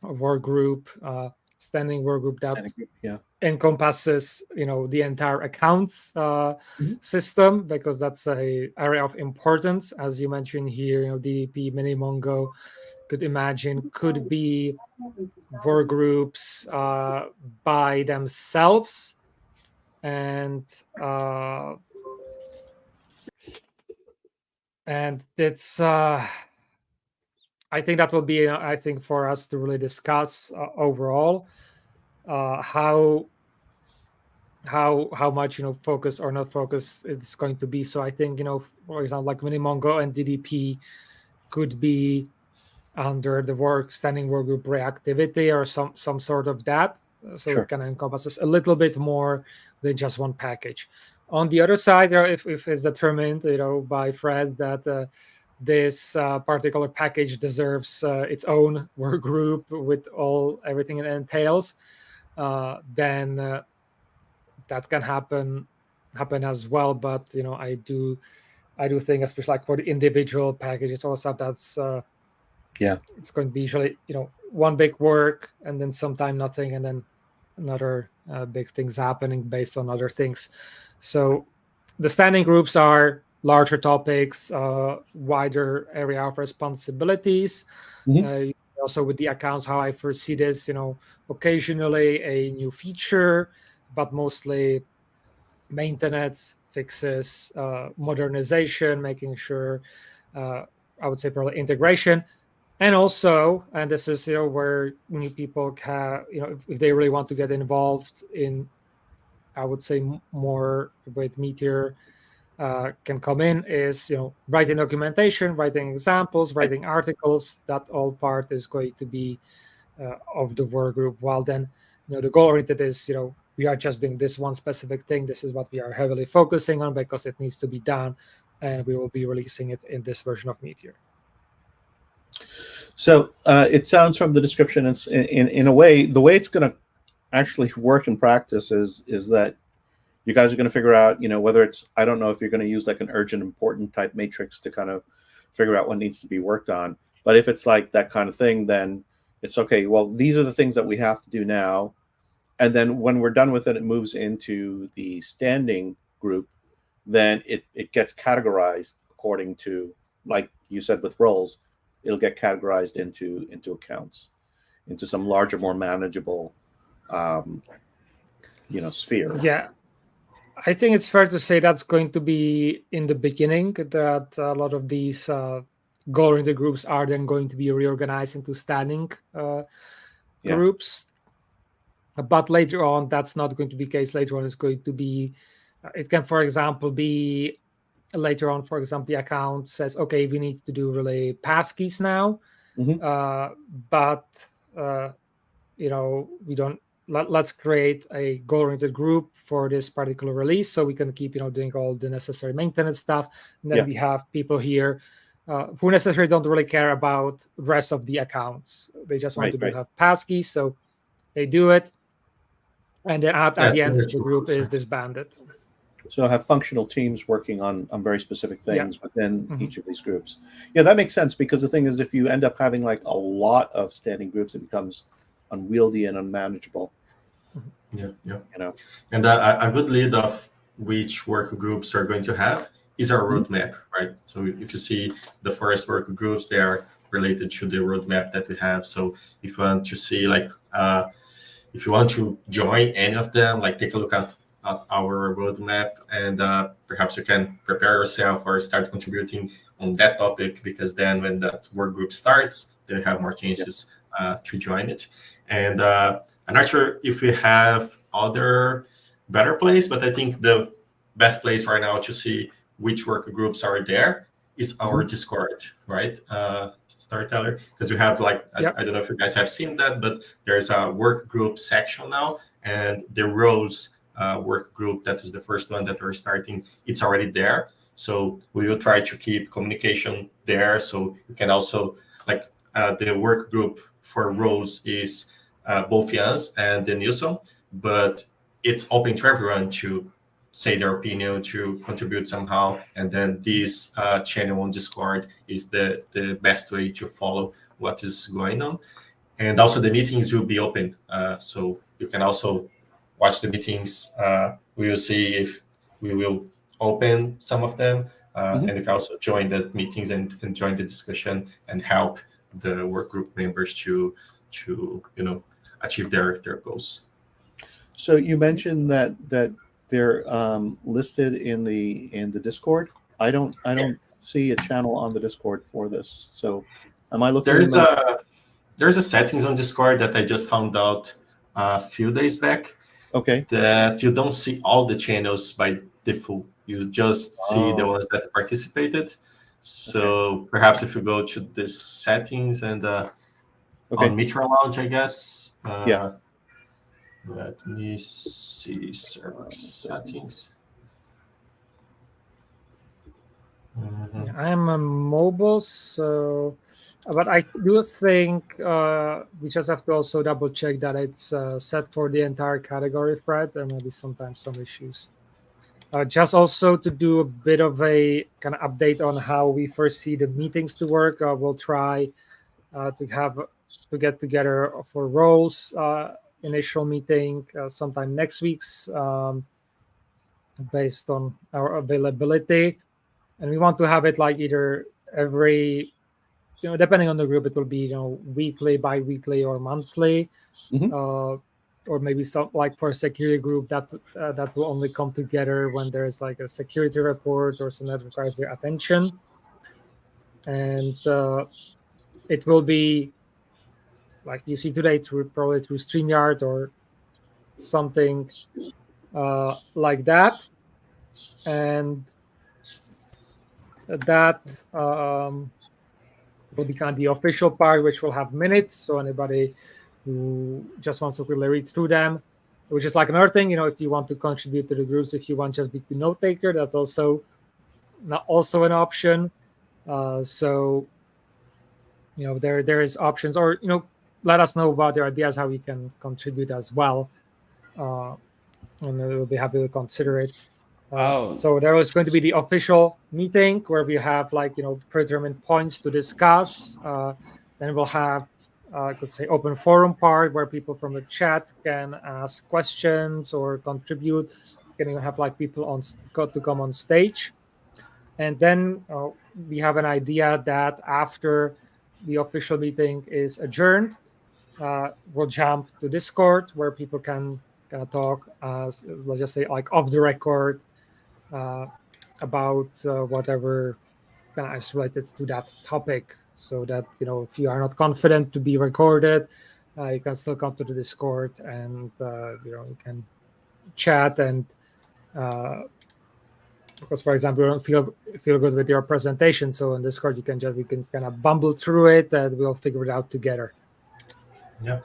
work group, standing work group that encompasses, the entire accounts system, because that's a area of importance. As you mentioned here, DDP, Minimongo, could be work groups by themselves, and it's I think that will be for us to really discuss overall how much focus or not focus it's going to be. So I think for example, like Minimongo and DDP could be under the standing work group reactivity or some sort of that. So It can encompass a little bit more than just one package. On the other side, if it's determined by Fred that this particular package deserves its own work group with everything it entails, then that can happen as well. But I do think, especially like for the individual packages, also that's it's going to be usually one big work and then sometime nothing, and then another big things happening based on other things. So the standing groups are larger topics, wider area of responsibilities. Also with the accounts, how I foresee this, occasionally a new feature, but mostly maintenance, fixes, modernization, making sure, I would say probably integration. And also, and this is where new people can, if they really want to get involved in, I would say more with Meteor, can come in, is writing documentation, writing examples, writing articles. That all part is going to be of the work group. While then, the goal oriented is we are just doing this one specific thing. This is what we are heavily focusing on because it needs to be done, and we will be releasing it in this version of Meteor. So it sounds from the description, it's in a way, the way it's going to actually work in practice is that you guys are going to figure out, whether it's, I don't know if you're going to use like an urgent important type matrix to kind of figure out what needs to be worked on. But if it's like that kind of thing, then it's okay. Well, these are the things that we have to do now. And then when we're done with it, it moves into the standing group. Then it gets categorized according to, like you said, with roles, it'll get categorized into accounts, into some larger, more manageable, sphere. Yeah. I think it's fair to say that's going to be in the beginning, that a lot of these goal-oriented groups are then going to be reorganized into standing groups. But later on, that's not going to be the case. Later on, it's going to be, it can, for example, be later on, for example, the account says, okay, we need to do relay passkeys now. But, we don't, let's create a goal-oriented group for this particular release so we can keep, doing all the necessary maintenance stuff. And then we have people here who necessarily don't really care about the rest of the accounts. They just want to have passkeys, so they do it. And then at the end, the group is disbanded. So have functional teams working on very specific things within each of these groups. Yeah, that makes sense, because the thing is, if you end up having like a lot of standing groups, it becomes unwieldy and unmanageable. Yeah. And a good lead of which work groups are going to have is our roadmap, right? So if you see the first work groups, they are related to the roadmap that we have. So if you want to see, like, if you want to join any of them, like, take a look at our roadmap, and perhaps you can prepare yourself or start contributing on that topic, because then when that work group starts, they have more chances to join it. And I'm not sure if we have other better place, but I think the best place right now to see which work groups are there is our Discord, right? Storyteller, because we have, like, I don't know if you guys have seen that, but there's a work group section now, and the roles work group, that is the first one that we're starting, it's already there. So we will try to keep communication there, so you can also, like, the work group for roles is both Jans and Denilson, but it's open to everyone to say their opinion, to contribute somehow. And then this channel on Discord is the best way to follow what is going on. And also the meetings will be open. So you can also watch the meetings. We will see if we will open some of them. And you can also join the meetings and join the discussion and help the work group members to achieve their goals. So you mentioned that they're listed in the Discord. I don't see a channel on the Discord for this. So am I looking? There's a settings on Discord that I just found out a few days back. Okay. That you don't see all the channels by default. You just see the ones that participated. So perhaps if you go to the settings and on Meteor Lounge, I guess. Let me see server settings. I am a mobile, so, but I do think we just have to also double check that it's set for the entire category thread. There may be sometimes some issues. Just also to do a bit of a kind of update on how we first see the meetings to work. We'll try to get together for roles. Initial meeting sometime next week's based on our availability, and we want to have it like either every, depending on the group, it will be weekly, bi-weekly, or monthly, or maybe some, like for a security group, that will only come together when there's like a security report or something that requires their attention, and it will be like you see today, probably through StreamYard or something like that. And that will be kind of the official part, which will have minutes. So anybody who just wants to quickly read through them which is like another thing. If you want to contribute to the groups, if you want just be the note taker, that's also an option. So there is options, or let us know about your ideas how we can contribute as well, and we'll be happy to consider it. So there is going to be the official meeting where we have predetermined points to discuss. Then we'll have I could say open forum part where people from the chat can ask questions or contribute. Can even have people to come on stage. And then we have an idea that after the official meeting is adjourned, we'll jump to Discord where people can kind of talk, let's just say off the record, about whatever kind of is related to that topic. So that if you are not confident to be recorded, you can still come to the Discord and you can chat and. Because, for example, you don't feel good with your presentation, so in Discord we can kind of bumble through it, and we'll figure it out together. Yeah.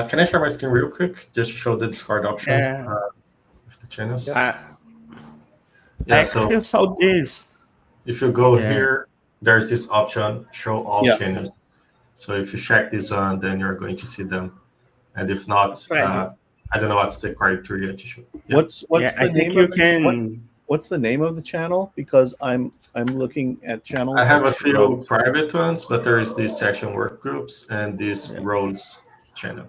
Can I share my screen real quick just to show the Discord option with the channels? Yes. I actually saw this. If you go here, there's this option, show all channels. So if you check this one, then you're going to see them. And if not, I don't know what's the criteria to show. Yeah. What's the name of the What's the name of the channel? Because I'm looking at channels. I have a few private ones, but there is this section work groups and this roles channel.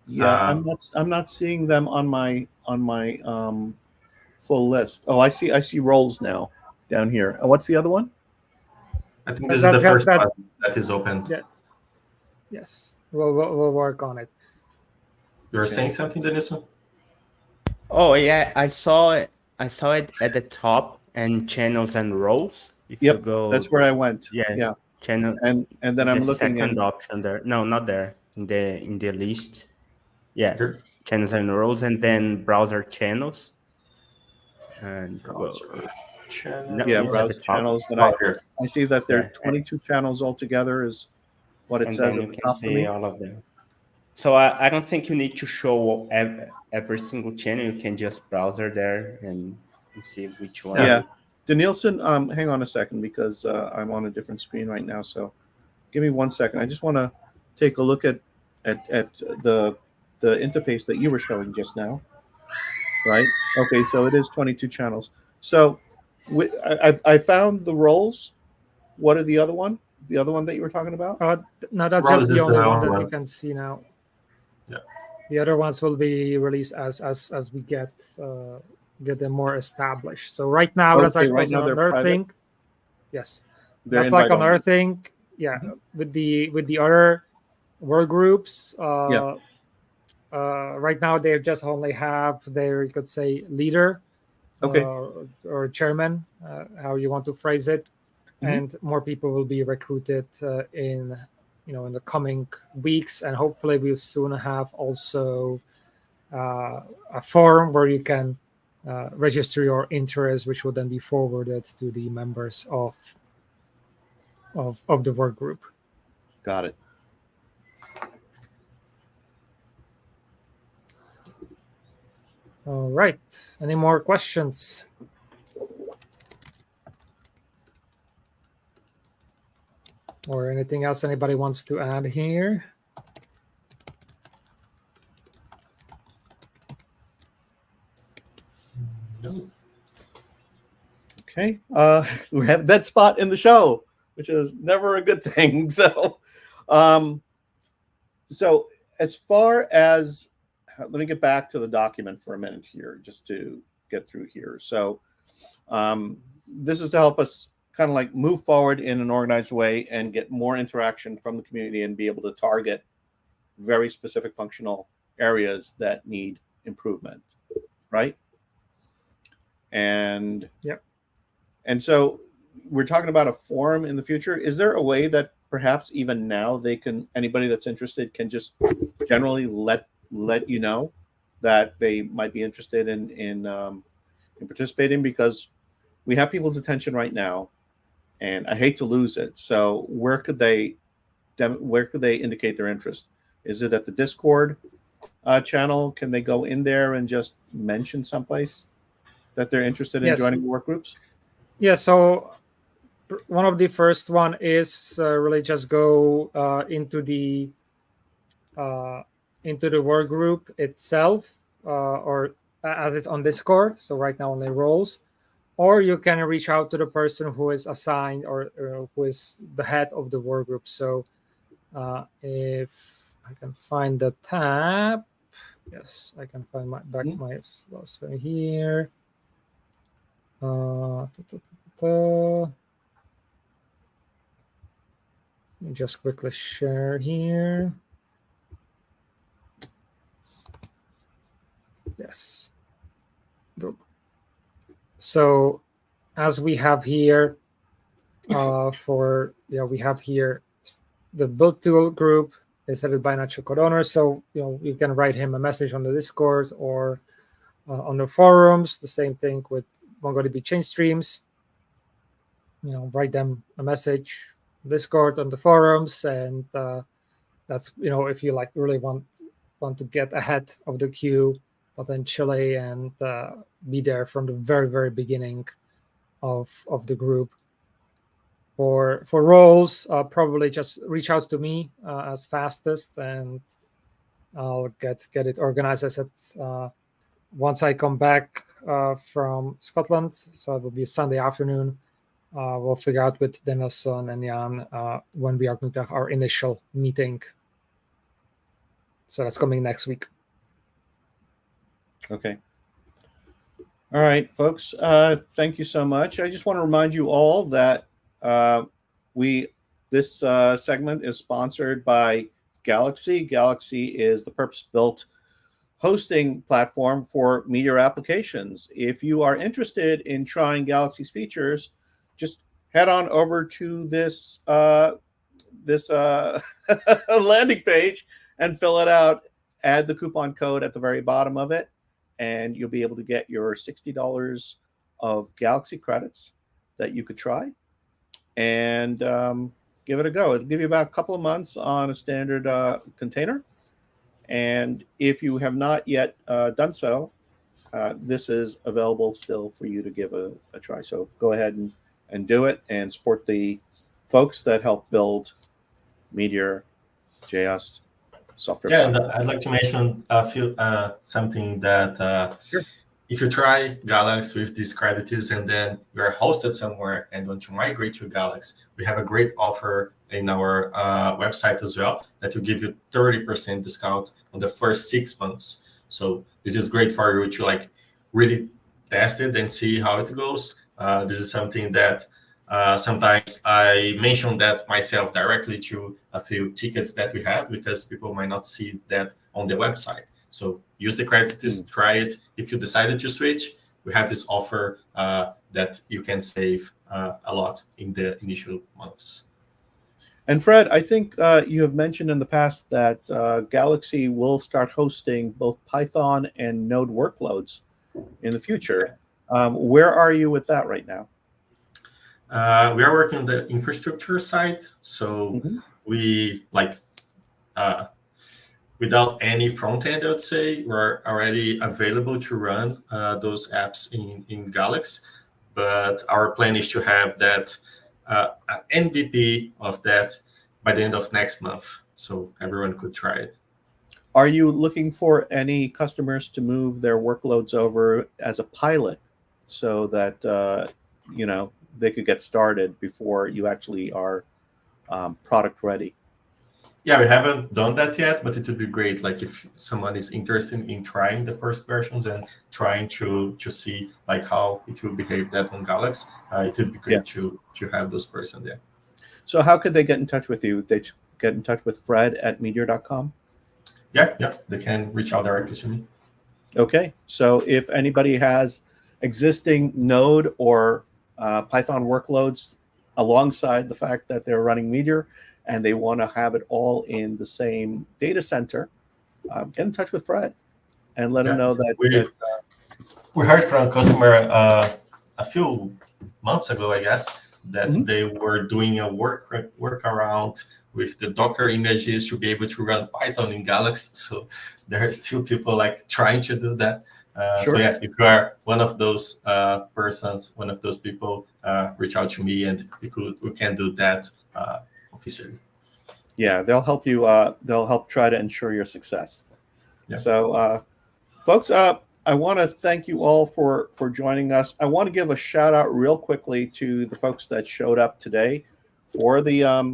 Yeah, I'm not seeing them on my full list. Oh, I see roles now down here. And what's the other one? I think this is the first one that is opened. Yeah. Yes, we'll work on it. You're saying something, Denison? Oh yeah, I saw it at the top and channels and roles. If you go, that's where I went. Yeah. Channel and then I'm looking at second option there. No, not there. In the list. Yeah. Here? Channels and roles, and then browser channels. And browser browser channels. And I see that there are 22 channels altogether is what it says at the top for me. All of them. So I don't think you need to show every single channel. You can just browser there and see which one. Yeah. Danielson, hang on a second because I'm on a different screen right now. So give me 1 second. I just want to take a look at the interface that you were showing just now. Right? Okay, so it is 22 channels. So I found the roles. What are the other one? The other one that you were talking about? No, that's just the only one that you can see now. Yeah. The other ones will be released as we get them more established. So right now, that's like another thing. Yes, that's like another thing. Yeah, with the other work groups. Right now they just only have their, you could say, leader, or chairman, how you want to phrase it, and more people will be recruited in the coming weeks, and hopefully we'll soon have also a forum where you can register your interest, which will then be forwarded to the members of the work group. Got it. All right. Any more questions? Or anything else anybody wants to add here? No. Okay. We have that spot in the show, which is never a good thing. So, so as far as, let me get back to the document for a minute here, just to get through here. So this is to help us kind of like move forward in an organized way and get more interaction from the community and be able to target very specific functional areas that need improvement, right? And and so we're talking about a forum in the future. Is there a way that perhaps even now anybody that's interested can just generally let you know that they might be interested in participating? Because we have people's attention right now, and I hate to lose it. So where could they indicate their interest? Is it at the Discord channel, can they go in there and just mention someplace that they're interested in Yes. joining the work groups? Yeah, so one of the first one is really just go into the work group itself, or as it's on Discord. So right now only roles, or you can reach out to the person who is assigned or who is the head of the work group. So if I can find the tab, yes, I can find my so here. Let me just quickly share here. Yes. So as we have here, we have here the build tool group is headed by Nacho Coroner. So you can write him a message on the Discord or on the forums. The same thing with MongoDB change streams. Write them a message, Discord, on the forums, and that's if you really want to get ahead of the queue potentially and be there from the very, very beginning of the group. For roles, probably just reach out to me as fastest, and I'll get it organized. I said once I come back from Scotland, so it will be Sunday afternoon. We'll figure out with Danielson and Jan when we are going to have our initial meeting. So that's coming next week. Okay. All right, folks. Thank you so much. I just want to remind you all that this segment is sponsored by Galaxy. Galaxy is the purpose-built hosting platform for Meteor applications. If you are interested in trying Galaxy's features, just head on over to this landing page and fill it out. Add the coupon code at the very bottom of it, and you'll be able to get your $60 of Galaxy credits that you could try, and give it a go. It'll give you about a couple of months on a standard container. And if you have not yet done so, this is available still for you to give a try. So go ahead and do it and support the folks that help build MeteorJS software. Yeah, and I'd like to mention something that Sure. If you try Galaxy with these credits and then you're hosted somewhere and want to migrate to Galaxy, we have a great offer in our website as well that will give you 30% discount on the first 6 months. So this is great for you to really test it and see how it goes. This is something that sometimes I mention that myself directly to a few tickets that we have because people might not see that on the website. So use the credits to try it. If you decided to switch, we have this offer that you can save a lot in the initial months. And Fred, I think you have mentioned in the past that Galaxy will start hosting both Python and Node workloads in the future. Where are you with that right now? We are working on the infrastructure side. So we without any front end, I would say, we're already available to run those apps in Galaxy. But our plan is to have that an MVP of that by the end of next month, so everyone could try it. Are you looking for any customers to move their workloads over as a pilot so that they could get started before you actually are product ready? Yeah, we haven't done that yet, but it would be great. If someone is interested in trying the first versions and trying to see how it will behave that on Galaxy, it would be great to have those person there. So how could they get in touch with you? They get in touch with Fred at meteor.com? Yeah, they can reach out directly to me. Okay, so if anybody has existing Node or Python workloads alongside the fact that they're running Meteor, and they want to have it all in the same data center, get in touch with Fred and let him know that. We heard from a customer a few months ago, I guess, that they were doing a workaround with the Docker images to be able to run Python in Galaxy. So there are still people like trying to do that. Sure. So yeah, if you are one of those persons, one of those people, reach out to me and we can do that officially. Yeah, they'll help you. They'll help try to ensure your success. Yeah. So, folks, I want to thank you all for joining us. I want to give a shout out real quickly to the folks that showed up today for the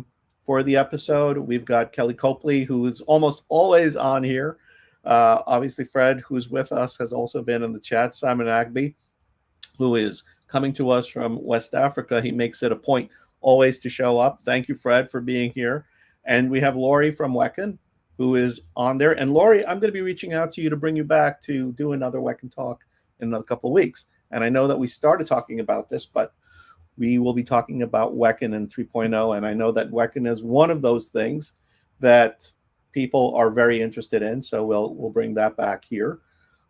episode. We've got Kelly Copley, who is almost always on here. Obviously, Fred, who's with us, has also been in the chat. Simon Agby, who is coming to us from West Africa. He makes it a point always to show up. Thank you, Fred, for being here. And we have Lori from Wecken, who is on there. And Lori, I'm going to be reaching out to you to bring you back to do another Wecken talk in another couple of weeks. And I know that we started talking about this, but we will be talking about Wecken in 3.0. And I know that Wecken is one of those things that people are very interested in. So we'll bring that back here.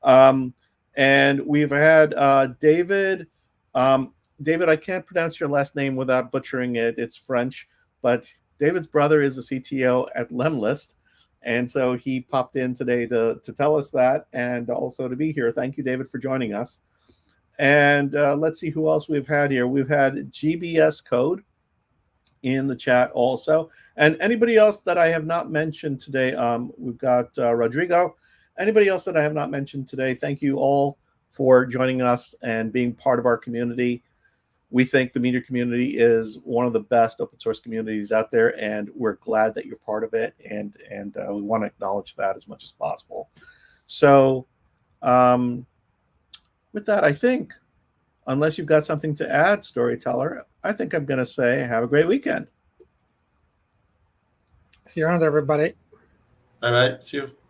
And we've had David. David, I can't pronounce your last name without butchering it. It's French, but David's brother is a CTO at Lemlist. And so he popped in today to tell us that and also to be here. Thank you, David, for joining us. And let's see who else we've had here. We've had GBS Code in the chat also. And anybody else that I have not mentioned today, we've got Rodrigo. Anybody else that I have not mentioned today, thank you all for joining us and being part of our community. We think the Meteor community is one of the best open source communities out there, and we're glad that you're part of it, and we want to acknowledge that as much as possible. So with that, I think, unless you've got something to add, Storyteller, I think I'm going to say have a great weekend. See you around, everybody. Bye-bye. See you.